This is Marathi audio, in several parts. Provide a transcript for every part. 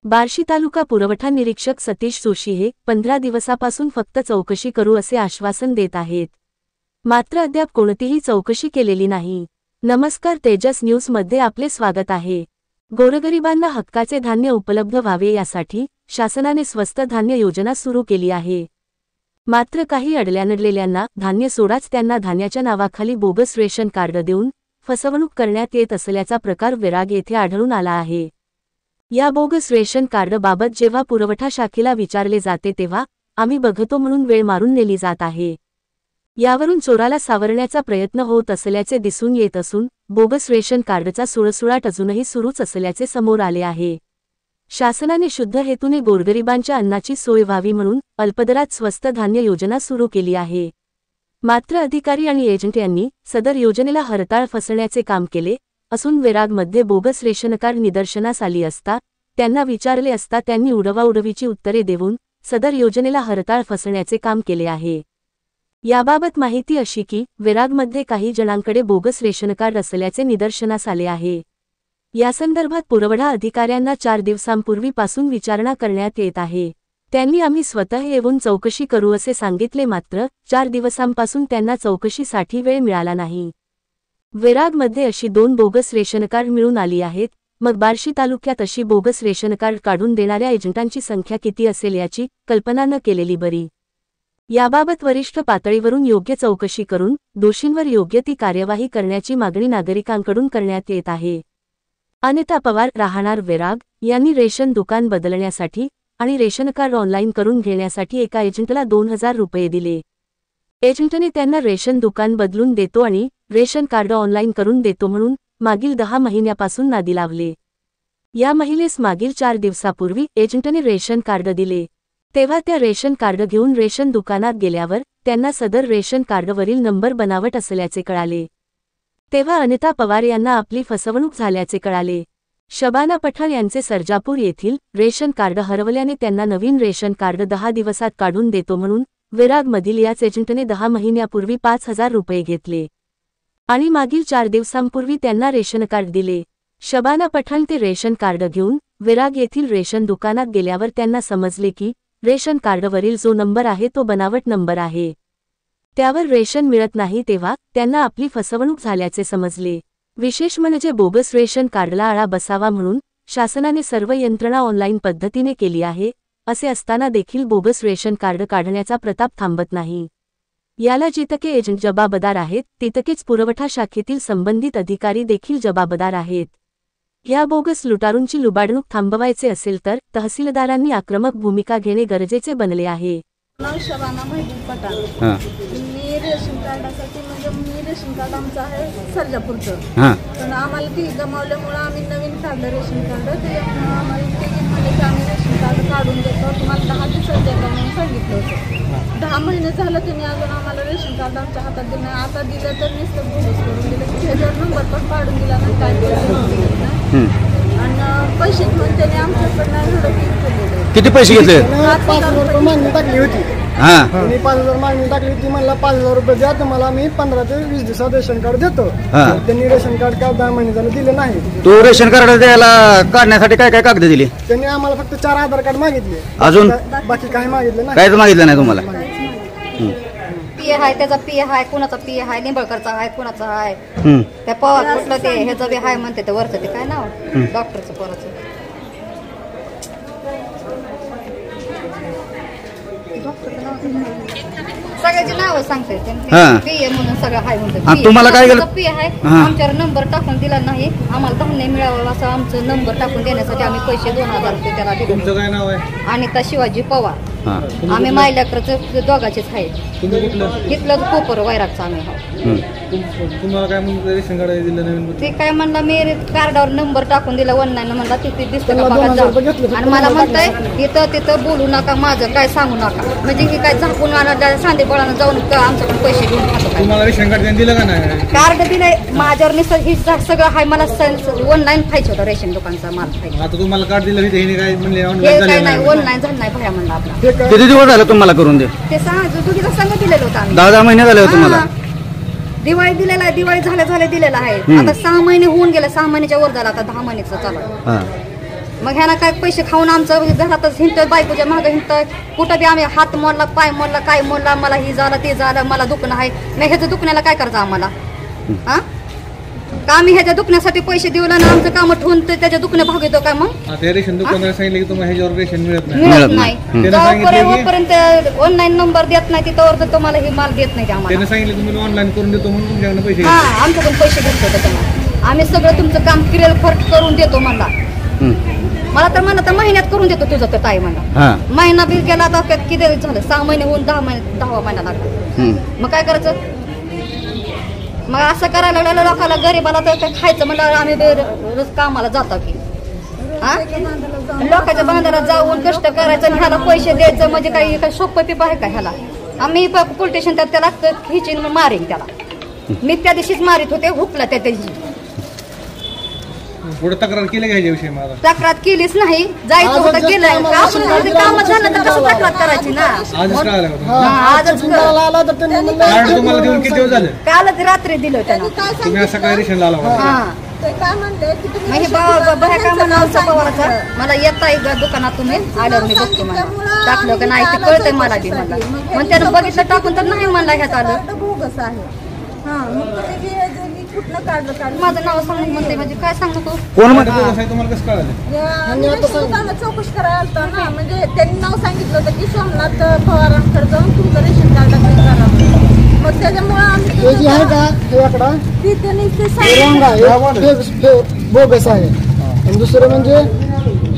बार्शी तालुका पुरवठा निरीक्षक सतीश जोशी हे 15 दिवसापासून फक्त चौकशी करू असे आश्वासन देत आहेत, मात्र अद्याप कोणतीही चौकशी केलेली नाही। नमस्कार, तेजस न्यूज मध्ये आपले स्वागत आहे। गोरगरिबांना हक्काचे धान्य उपलब्ध व्हावे यासाठी शासनाने स्वस्त धान्य योजना सुरू केली आहे, मात्र काही अडल्यानडलेल्यांना धान्य सोडाच त्यांना धान्याच्या नावाखाली बोगस रेशन कार्ड देऊन फसवणूक करण्यात येत असल्याचा प्रकार विराग येथे आढळून आला आहे। या बोगस रेशन कार्ड बाबत जेव्हा पुरवठा शाखेला विचारले जाते तेव्हा आम्ही बघतो म्हणून वेळ मारून नेली जात आहे। यावरून चोराला सावरण्याचा प्रयत्न होत असल्याचे दिसून येत असून बोगस रेशन कार्डचा सुळसुळाट अजूनही सुरूच असल्याचे समोर आले आहे। शासनाने शुद्ध हेतूने गोरगरिबांच्या अन्नाची सोय व्हावी म्हणून अल्पदरात स्वस्त धान्य योजना सुरू केली आहे, मात्र अधिकारी आणि एजंट यांनी सदर योजनेला हरताळ फसवण्याचे काम केले असून विरागमध्ये बोगस रेशन कार्ड निदर्शनास आली असता त्यांना विचारले असता त्यांनी उडवाउडवीची उत्तरे देऊन सदर योजनेला हरताळ फसवण्याचे काम केले आहे। याबाबत माहिती अशी की विरागमध्ये काही जणांकडे बोगस रेशन कार्ड असल्याचे निदर्शनास आले आहे। यासंदर्भात पुरवठा अधिकाऱ्यांना 4 दिवसांपूर्वीपासून विचारणा करण्यात येत आहे। त्यांनी आम्ही स्वतः येऊन चौकशी करू असे सांगितले, मात्र 4 दिवसांपासून त्यांना चौकशीसाठी वेळ मिळाला नाही। विरागमध्ये अशी 2 बोगस रेशन कार्ड मिळून आली आहेत, मग बार्शी तालुक्यात अशी बोगस रेशन कार्ड काढून देणाऱ्या एजंटांची संख्या किती असेल याची कल्पना न केलेली बरी। याबाबत वरिष्ठ पातळीवरून योग्य चौकशी करून दोषींवर योग्य ती कार्यवाही करण्याची मागणी नागरिकांकडून करण्यात येत आहे। अनिता पवार, राहणार विराग, यांनी रेशन दुकान बदलण्यासाठी आणि रेशन कार्ड ऑनलाईन करून घेण्यासाठी एका एजंटला 2000 रुपये दिले। एजंटने त्यांना रेशन दुकान बदलून देतो आणि रेशन कार्ड ऑनलाईन करून देतो म्हणून मागील 10 महिन्यापासून नादी लावले। या महिलेस मागील 4 दिवसापूर्वी एजंटने रेशन कार्ड दिले, तेव्हा त्या रेशन कार्ड घेऊन रेशन दुकानात गेल्यावर त्यांना सदर रेशन कार्डवरील नंबर बनावट असल्याचे कळाले। तेव्हा अनिता पवार यांना आपली फसवणूक झाल्याचे कळाले। शबाना पठाण यांचे सर्जापूर येथील रेशन कार्ड हरवल्याने त्यांना नवीन रेशन कार्ड 10 दिवसात काढून देतो म्हणून विरागमधील याच एजंटने 10 महिन्यापूर्वी 5000 रुपये घेतले आणि मागील 4 दिवसांपूर्वी त्यांना रेशन कार्ड दिले। शबाना पठाण ते रेशन कार्ड घेऊन विराग येथील रेशन दुकानात गेल्यावर त्यांना समजले की रेशन कार्डवरील जो नंबर आहे तो बनावट नंबर आहे, त्यावर रेशन मिळत नाही, तेव्हा त्यांना आपली फसवणूक झाल्याचे समजले। विशेष म्हणजे बोगस रेशन कार्डला आळा बसावा म्हणून शासनाने सर्व यंत्रणा ऑनलाईन पद्धतीने केली आहे, असे असताना देखील बोगस रेशन कार्ड काढण्याचा प्रताप थांबत नाही। याला जितके एजंट जबाबदार आहेत तितकेच पुरवठा शाखेतील संबंधित अधिकारी देखील जबाबदार आहेत। या बोगस लुटारूंची लुबाडणूक थांबवायचे असेल तर तहसीलदारांनी आक्रमक भूमिका घेणे गरजेचे बनले आहे। शबाना पठाण, मी रेशन कार्डासाठी म्हणजे मी रेशन कार्ड आमचं आहे सर्जापूरचं, पण आम्हाला ती गमावल्यामुळे आम्ही नवीन काढलं रेशन कार्ड। त्याच्यामुळे आम्हाला ते म्हणजे की आम्ही रेशन कार्ड काढून देतो, तुम्हाला 10 दिवसात द्यायला म्हणून सांगितलं होतं। 10 महिने झालं त्यांनी अजून आम्हाला रेशन कार्ड आमच्या हातात दिलं नाही। आता दिलं तर नुसतं बोगस करून दिलं, त्याच्यावर नंबर पण काढून दिला नाही, काय दिलं आणि पैसे घेऊन त्याने आमच्याकडनं एवढं केलेलं। किती पैसे घेतले? 5000 रुपये मागणी टाकली होती। मी 5000 मागणी टाकली होती, मला 5000 रुपये द्या, तुम्हाला मी 15 ते 20 दिवसात रेशन कार्ड देतो। त्यांनी रेशन कार्ड काय 10 महिने झाले दिले नाही। तो रेशन कार्ड द्यायला काढण्यासाठी काय काय कागद दिली? त्यांनी आम्हाला फक्त 4 आधार कार्ड मागितले, अजून बाकी काही मागितले नाही। काहीच मागितलं नाही तुम्हाला? पी आहे, त्याचा पी आहे, कुणाचा पी आहे, निंबळकरचा आहे, कुणाचा आहे, त्या पवार कुठलं ते ह्याचं बी आहे म्हणते, ते वरचं ते काय नाव डॉक्टरचं पोराचं सगळ्याची नाव सांगते पी म्हणून सगळं हाय म्हणते। तुम्हाला काय पी आहे, आमच्यावर नंबर टाकून दिला नाही, आम्हाला धान्य मिळावं असं आमचं नंबर टाकून देण्यासाठी आम्ही पैसे 2000 रुपये त्याला दिले। तुमचं काय नाव आहे? अनिता शिवाजी पवार, आम्ही मायल्याकडचं दोघाचेच आहेत। घेतलं कोपर वैरागचं आम्ही तुम्हाला काय म्हणलं रेशन कार्ड दिलं नवीन? ते काय म्हणलं मी कार्डावर नंबर टाकून दिला ऑनलाईन, म्हणला तिथे दिसतं का बघा जाऊ, आणि मला म्हणताय इथं तिथं बोलू नका, माझं काय सांगू नका, म्हणजे हे काय झाकून सांदेपळानं जाऊन आमच्याकडून पैसे घेऊन खातो। तुम्हाला रेशन कार्ड दिलं का नाही? कार्ड दिलंय, माझ्यावर सगळं आहे, मला ऑनलाईन खायचं होतं रेशन दुकानचा माल खायचं। आता तुम्हाला कार्ड दिलं काय म्हणले? काय नाही, ऑनलाईन झालं नाही भया म्हणला आपला। किती दिवस झाले तुम्हाला करून दे? ते सांगा तुझीला सांगा दिलेलं होतं आम्ही। 10 महिने झाले होते तुम्हाला? दिवाळी दिलेला आहे, दिवाळी झाल्या दिलेला आहे. आता 6 महिने होऊन गेले, 6 महिन्याच्या वर झाला, आता 10 महिन्याचं चालू आहे. हा मग ह्याला काय पैसे खाऊन आमचं घरातच हिंडतोय, बायकोच्या मागं हिंडतोय. कुठं बी आम्ही हात मोडला, पाय मोडला, काय मोडला, मला ही झालं ते झालं, मला दुखणं आहे. मग ह्याचं दुखण्याला काय करायचं आम्हाला? हा का आम्ही ह्याच्या दुखण्यासाठी पैसे देऊ ना आमचं काम ठेवून त्याच्या दुखणं भागवतो काय? मग आता रेशन दुकानाला सांगितलं की तुम्हाला ह्याच्यावर रेशन मिळत नाही. मिळत नाही. त्यानं सांगितलं की- जोपर्यंत ऑनलाईन नंबर देत नाही तिथवर तर तुम्हाला हे माल देत नाही ते आम्हाला. त्याने सांगितलं तुम्ही ऑनलाईन करून देतो म्हणून तुमच्याकडे पैसे हा घेतले. आमच्याकडून पैसे घेतले त्याच्यामुळे आम्ही सगळं तुमचं काम क्लिअर खर्च करून देतो म्हणला. मला तर म्हणलं तर महिन्यात करून देतो तुझं तर ताई म्हणला. हा महिना बिल गेला तर किती झालं? 6 महिने होऊन 10वा महिना लागला. मग काय करायचं? मग असं करायला लागलं लोकांना, गरीबाला तर काय खायचं म्हणलं आम्ही रोज कामाला जातो की हा लोकांच्या बांधाला जाऊन कष्ट करायचं आणि ह्याला पैसे द्यायचं म्हणजे काही सोपं पिप आहे का ह्याला? आम्ही पोलीस स्टेशन त्याला खिचीन मारेन त्याला. मी त्या दिवशीच मारित होते, हुकला त्या दिवशी. पुढे तक्रार केली का ह्याच्याविषयी मला? तक्रार केलीच नाही, जायचं होतं गेलं. काम झालं तर कसं तक्रार करायची ना? आजच कळालं का तुम्हाला? आजच आला तर त्यांनी कार्ड तुम्हाला देऊन किती दिवस झाले? कालच रात्री दिलं त्यानं. तुम्ही आज सकाळी रेशनला आला होता. हा ते काय म्हणले की तुम्ही मग हे बाया काय म्हणलं आमचा पवाराचा, मला येता आहे दुकानात तुम्ही आल्यावर मी बघतो मला. टाकलं का नाही ते कळतंय मला बी म्हणला. मग त्यानं बघितलं टाकून तर नाही म्हणला ह्यात आलं. कार्ड बोगस आहे. हा मग तुम्ही कुठनं काढलं? माझं नाव सांगून म्हणते म्हणजे काय सांगू तू? कोण आता कसं आहे तुम्हाला कसं कळालं? दुकानात चौकशी करायला आलतो ना, म्हणजे त्यांनी नाव सांगितलं होतं की सोमनाथ पवारांकडे जाऊन तुमचं रेशन कार्ड करा. मग त्याच्यामुळे हे जे आहे का हे आकडा ती त्यांनी ते रॉंग आहे, बोगस आहे. आणि दुसरं म्हणजे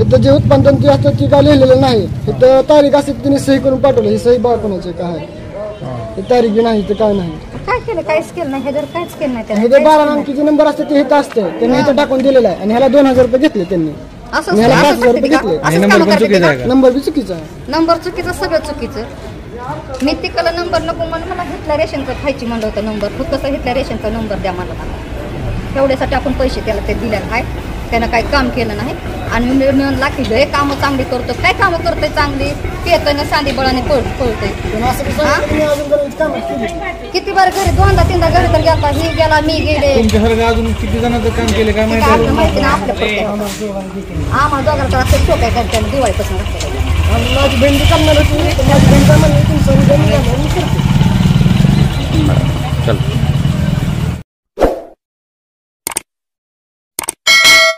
इथं जे उत्पादन ते असतं ती काय लिहिलेलं नाही. इथं तारीख असते तिने सही करून पाठवलं. ही सही बा कोणाची काय आहे, तारीख बी नाही ते काय नाही. काय केलं? काहीच केलं नाही ह्याच्यावर, काहीच केलं नाही हे जे 12 अंकीचे नंबर असते ते इथं असते, त्यांनी इथं टाकून दिलेलं आहे. आणि ह्याला 2000 रुपये घेतले त्यांनी. असं ह्याला असं 5000 रुपये करते का? घेतले. असंच नंबर कामं पण करते चुकीचा का? आहे का? नंबर बी चुकीचा आहे. नंबर चुकीचं, सगळं चुकीचं. मी तिकडला नंबर नको म्हणून मला घेतला रेशनचा खायची म्हणलं होतं नंबर. फक्त कसं घेतला रेशनचा नंबर द्या मला. तेवढ्यासाठी आपण पैसे त्याला ते दिलेलं आहे. त्यानं काही काम केलं नाही आणि मी म्हणला की हे कामं चांगली करतो. काय कामं करतोय चांगली? पेतोय सांदी बळाने पळतोय. पण असं कसं आहे, तुम्ही अजून बरेच कामं केली. किती बार घरी 2दा-3दा घरी तर गेला, ही गेला, मी गेले. तुमच्यासारखं अजून किती जणांचं काम केले काय ते माहिती काय आपलं आहे? माहिती ना आपल्या प्रत्येकाला. आम्हाला दोघांना तर असं शोक आहे करते दिवाळीपासून रस्त्याला. आणि माझी बहीण बी करणार होती, तर माझी बहीण काय म्हणली तुमचं उद्या मी करते. चल